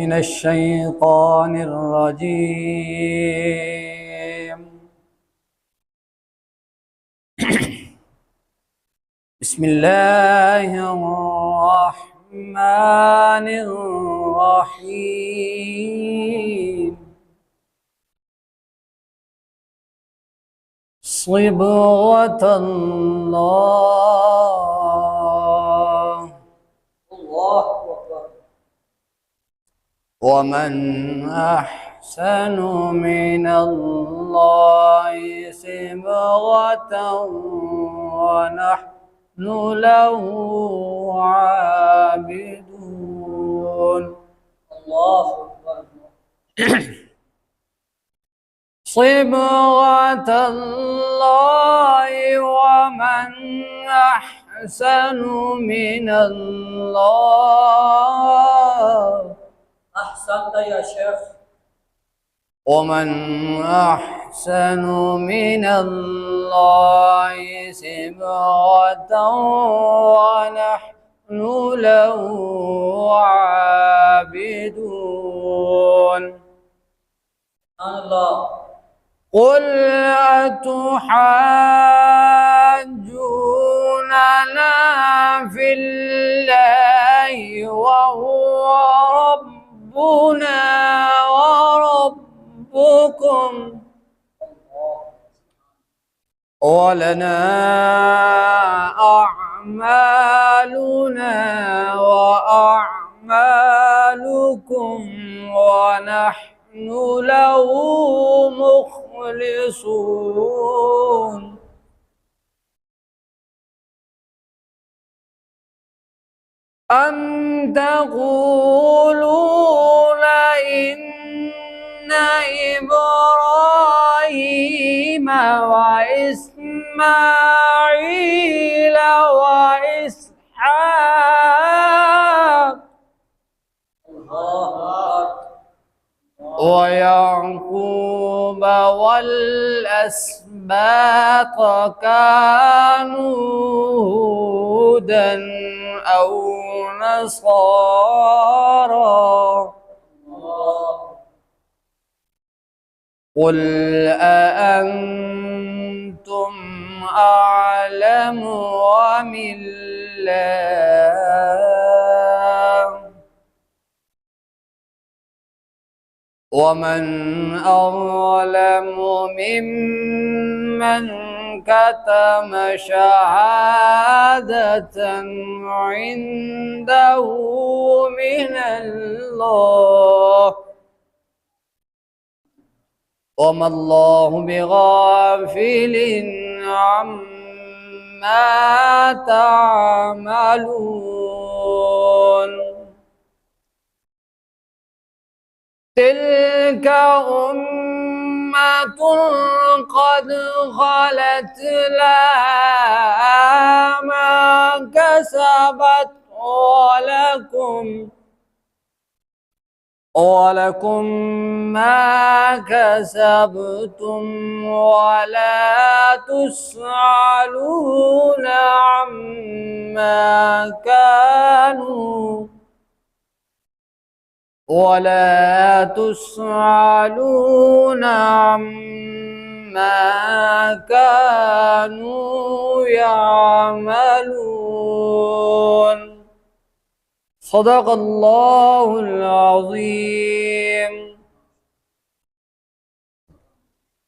من الشيطان الرجيم. بسم الله الرحمن الرحيم. صبغة الله. الله أكبر. ومن أحسن من الله صبغة ونحن له عابدون. الله أكبر. صبغة الله ومن أحسن من الله. أحسنت يا شيخ. ومن أحسن من الله صبغة ونحن له عابدون. سبحان الله. قل أتحاجوننا في الله وهو ربنا وربكم ولنا أعمالنا وأعمالكم ونحن له مخلصون. أم تقولون إن إبراهيم وإسماعيل وإسحاق ويعقوب والأسباط كانوا هودا أو نصارى. قل أأنتم أعلم أم الله؟ ومن أظلم ممن كتم شهادة عنده من الله وما الله بغافل عما تعملون. تلك أمة قد خلت لها ما كسبت ولكم ما كسبتم ولا تسألون عما كانوا يعملون. صدق الله العظيم.